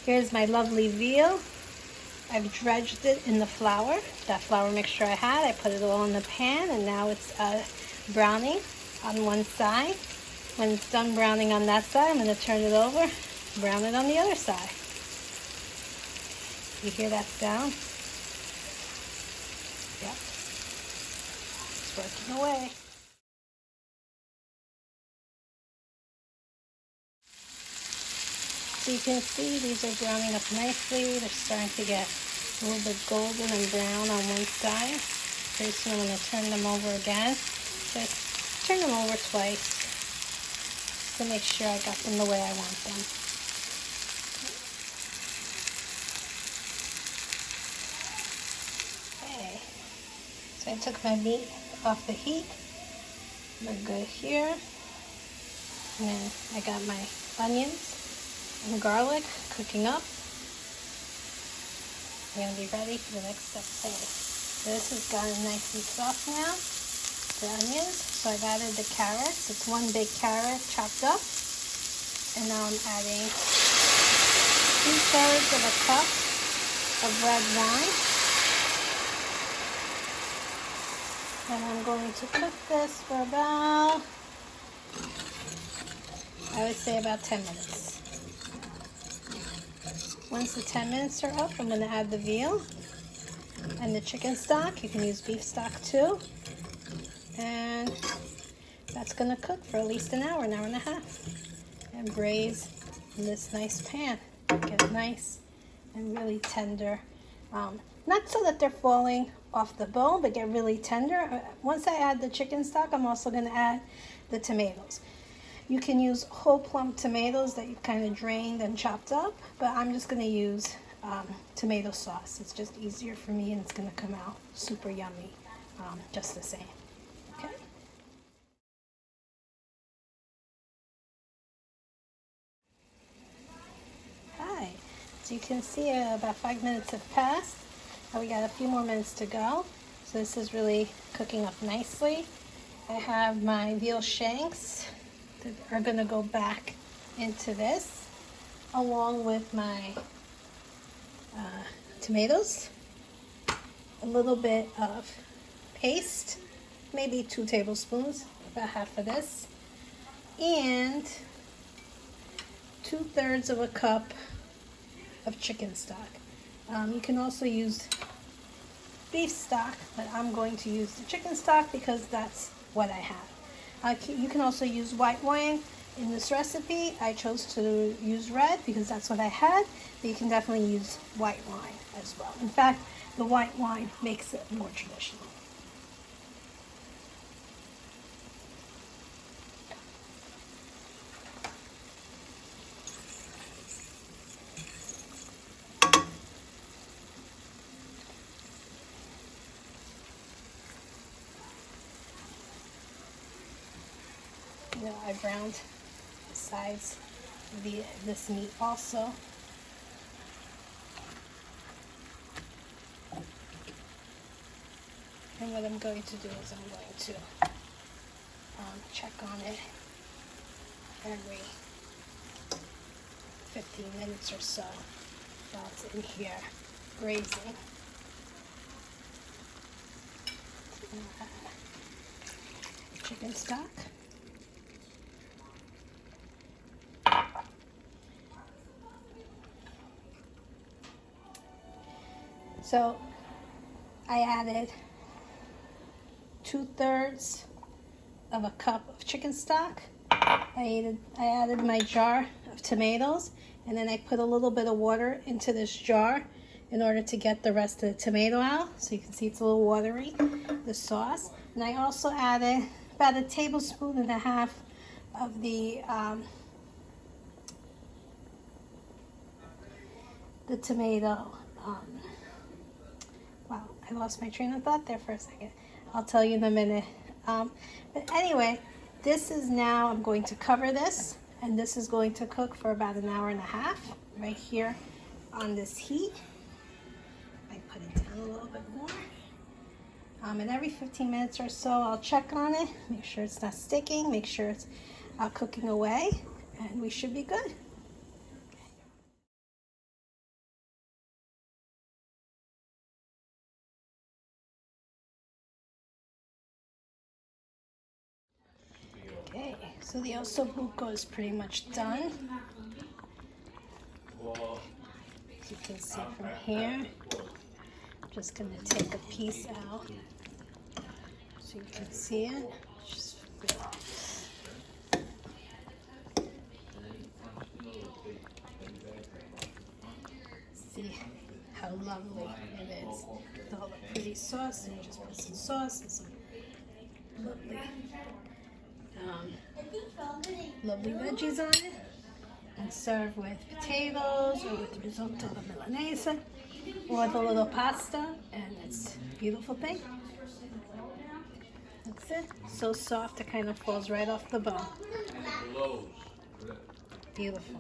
Here's my lovely veal. I've dredged it in the flour. That flour mixture I had, I put it all in the pan, and now it's browning on one side. When it's done browning on that side, I'm going to turn it over, brown it on the other side. You hear that sound? Yep. It's working away. So you can see these are browning up nicely. They're starting to get a little bit golden and brown on one side. Very soon I'm going to turn them over again. Just turn them over twice to make sure I got them the way I want them. Okay, so I took my meat off the heat. We're good here. And then I got my onions and garlic cooking up. I'm going to be ready for the next step. So this has gotten nice and soft now, the onions. So I've added the carrots. It's one big carrot chopped up. And now I'm adding 2/3 of a cup of red wine. And I'm going to cook this for about, I would say about 10 minutes. Once the 10 minutes are up, I'm going to add the veal and the chicken stock. You can use beef stock too. And that's going to cook for at least an hour and a half. And braise in this nice pan. Get nice and really tender. Not so that they're falling off the bone, but get really tender. Once I add the chicken stock, I'm also going to add the tomatoes. You can use whole plump tomatoes that you've kind of drained and chopped up, but I'm just going to use tomato sauce. It's just easier for me, and it's going to come out super yummy just the same. Okay. Hi. So you can see about 5 minutes have passed. We got a few more minutes to go. So this is really cooking up nicely. I have my veal shanks that are going to go back into this, along with my tomatoes, a little bit of paste, maybe 2 tablespoons, about half of this, and 2/3 of a cup of chicken stock. You can also use beef stock, but I'm going to use the chicken stock because that's what I have. You can also use white wine in this recipe. I chose to use red because that's what I had, but you can definitely use white wine as well. In fact, the white wine makes it more traditional. I browned the sides of this meat also. And what I'm going to do is I'm going to check on it every 15 minutes or so while it's in here braising. Chicken stock. So I added 2/3 of a cup of chicken stock. I added my jar of tomatoes, and then I put a little bit of water into this jar in order to get the rest of the tomato out. So you can see it's a little watery, the sauce. And I also added about 1.5 tablespoons of the tomato. Wow, I lost my train of thought there for a second. I'll tell you in a minute. But anyway, this is now, I'm going to cover this, and this is going to cook for about 1.5 hours right here on this heat. I put it down a little bit more. And every 15 minutes or so, I'll check on it, make sure it's not sticking, make sure it's cooking away, and we should be good. So the osso bucco is pretty much done. As you can see from here, I'm just going to take a piece out so you can see it. Just see how lovely it is. With all the pretty sauce, and you just put some sauce and some lovely veggies on it, and serve with potatoes or with risotto or milanese or the little pasta, and it's a beautiful thing. That's it. So soft it kind of falls right off the bone. Beautiful.